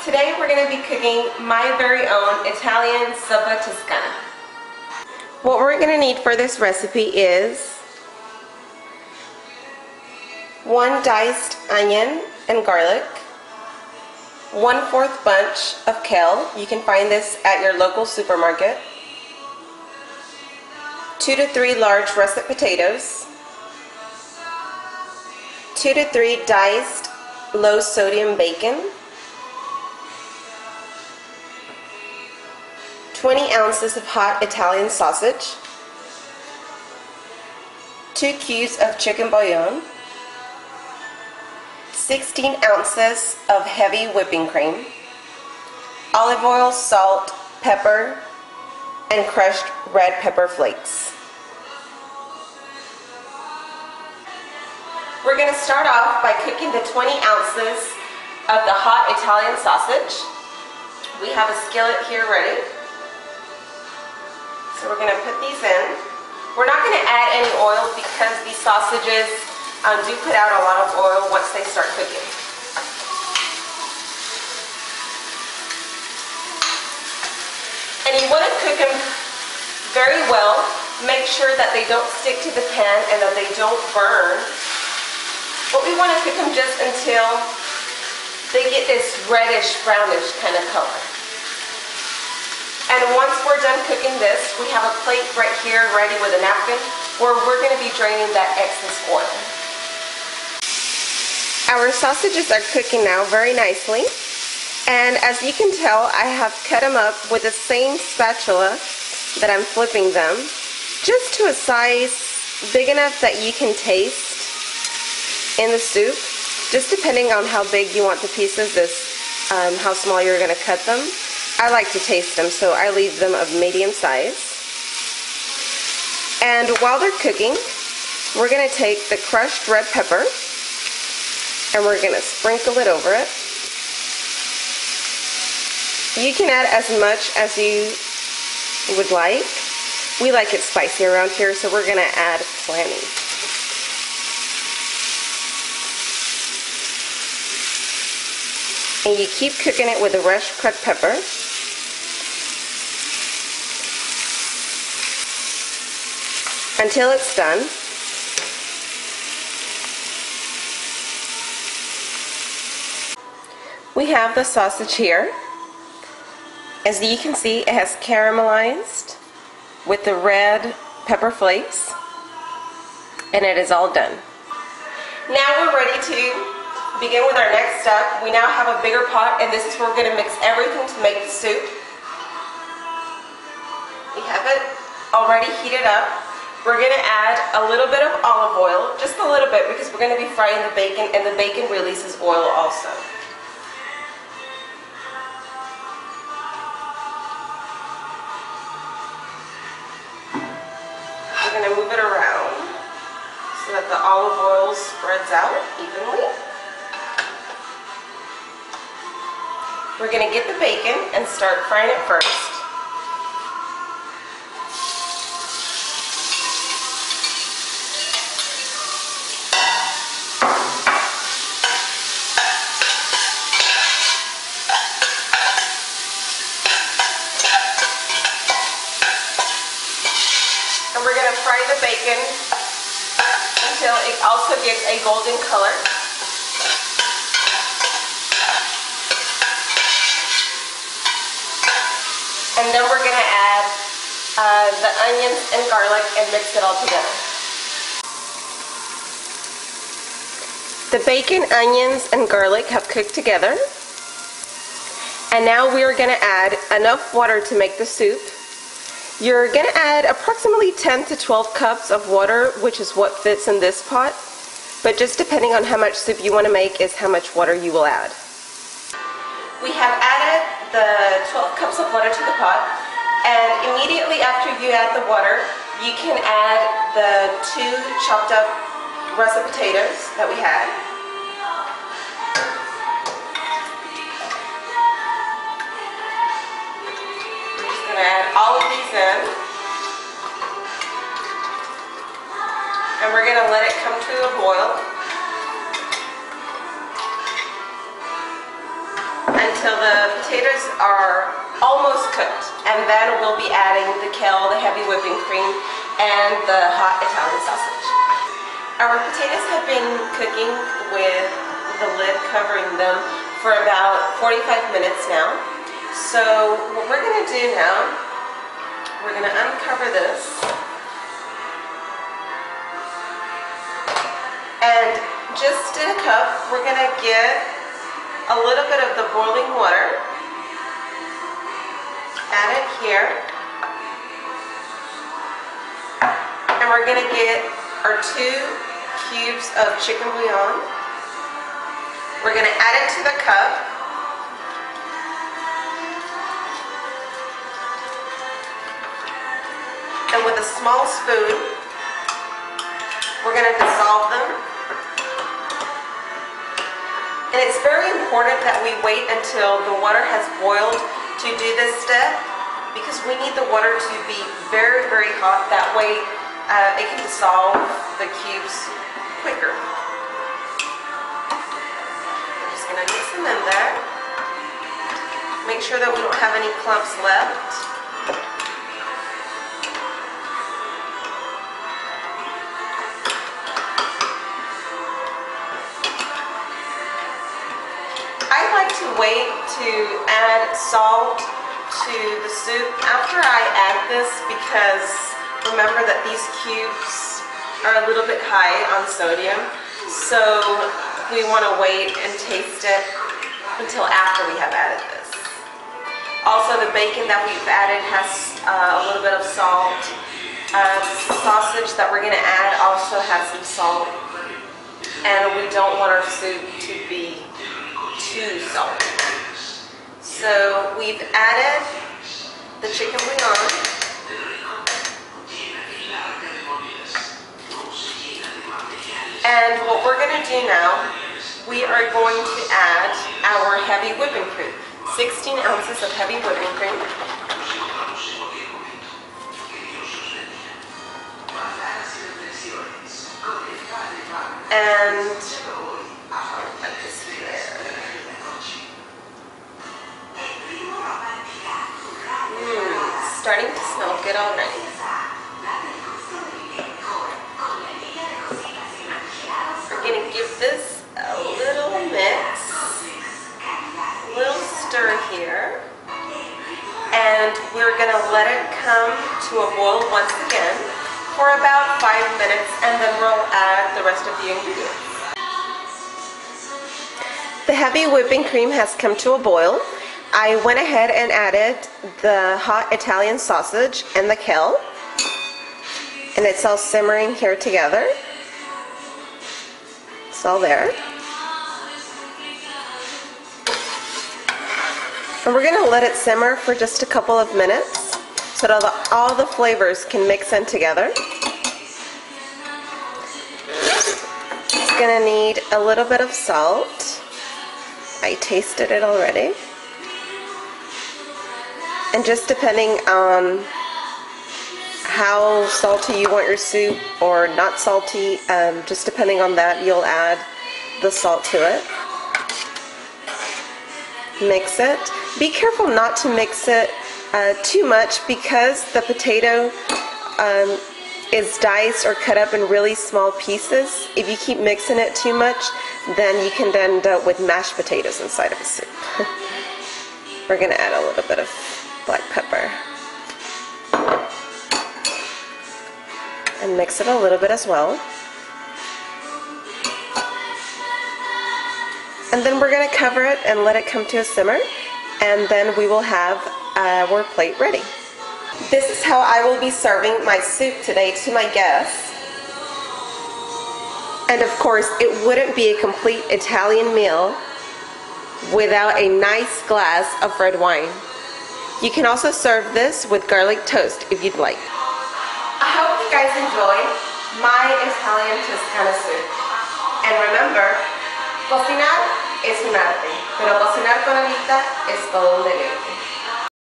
Today we're going to be cooking my very own Italian Zuppa Toscana. What we're going to need for this recipe is 1 diced onion and garlic, 1/4 bunch of kale, you can find this at your local supermarket, 2 to 3 large russet potatoes, 2 to 3 diced low sodium bacon, 20 ounces of hot Italian sausage, 2 cubes of chicken bouillon, 16 ounces of heavy whipping cream, olive oil, salt, pepper, and crushed red pepper flakes. We're going to start off by cooking the 20 ounces of the hot Italian sausage. We have a skillet here ready. So we're going to put these in. We're not going to add any oil because these sausages do put out a lot of oil once they start cooking. And you want to cook them very well. Make sure that they don't stick to the pan and that they don't burn. But we want to cook them just until they get this reddish, brownish kind of color. And once we're done cooking this, we have a plate right here ready with a napkin where we're going to be draining that excess oil. Our sausages are cooking now very nicely. And as you can tell, I have cut them up with the same spatula that I'm flipping them, just to a size big enough that you can taste in the soup, just depending on how big you want the pieces, how small you're going to cut them. I like to taste them, so I leave them of medium size. And while they're cooking, we're going to take the crushed red pepper and we're going to sprinkle it over it. You can add as much as you would like. We like it spicy around here, so we're going to add plenty. And you keep cooking it with the crushed red pepper. Until it's done. We have the sausage here. As you can see, it has caramelized with the red pepper flakes, and it is all done. Now we're ready to begin with our next step. We now have a bigger pot, and this is where we're going to mix everything to make the soup. We have it already heated up. We're going to add a little bit of olive oil, just a little bit, because we're going to be frying the bacon, and the bacon releases oil also. We're going to move it around so that the olive oil spreads out evenly. We're going to get the bacon and start frying it first. And we're going to fry the bacon until it also gets a golden color. And then we're going to add the onions and garlic and mix it all together. The bacon, onions, and garlic have cooked together. And now we are going to add enough water to make the soup. You're going to add approximately 10 to 12 cups of water, which is what fits in this pot. But just depending on how much soup you want to make is how much water you will add. We have added the 12 cups of water to the pot, and immediately after you add the water, you can add the 2 chopped up russet potatoes that we had. We're just going to add all of these in, and we're going to let it come to a boil. until the potatoes are almost cooked, and then we'll be adding the kale, the heavy whipping cream, and the hot Italian sausage. Our potatoes have been cooking with the lid covering them for about 45 minutes now. So what we're going to do now, we're going to uncover this, and just in a cup we're going to get a little bit of the boiling water, add it here, and we're going to get our 2 cubes of chicken bouillon. We're going to add it to the cup, and with a small spoon we're going to dissolve them. And it's very important that we wait until the water has boiled to do this step, because we need the water to be very, very hot. That way it can dissolve the cubes quicker. I'm just going to mix them in there. Make sure that we don't have any clumps left. I like to wait to add salt to the soup after I add this, because remember that these cubes are a little bit high on sodium, so we want to wait and taste it until after we have added this. Also, the bacon that we've added has a little bit of salt. The sausage that we're going to add also has some salt, and we don't want our soup to be too salty. So we've added the chicken bouillon, and what we're going to do now, we are going to add our heavy whipping cream. 16 ounces of heavy whipping cream. And put this here. Starting to smell good already. We're going to give this a little mix, a little stir here, and we're going to let it come to a boil once again for about 5 minutes, and then we'll add the rest of the ingredients. The heavy whipping cream has come to a boil. I went ahead and added the hot Italian sausage and the kale, and it's all simmering here together. It's all there. And we're going to let it simmer for just a couple of minutes so that all the flavors can mix in together. It's going to need a little bit of salt. I tasted it already. And just depending on how salty you want your soup or not salty, just depending on that, you'll add the salt to it. Mix it. Be careful not to mix it too much, because the potato is diced or cut up in really small pieces. If you keep mixing it too much, then you can end up with mashed potatoes inside of a soup. We're going to add a little bit of black pepper and mix it a little bit as well. And then we're going to cover it and let it come to a simmer, and then we will have our plate ready. This is how I will be serving my soup today to my guests. And of course, it wouldn't be a complete Italian meal without a nice glass of red wine. You can also serve this with garlic toast if you'd like. I hope you guys enjoyed my Italian Toscana soup. And remember, cocinar es un arte, pero cocinar con Anita es todo un delirio.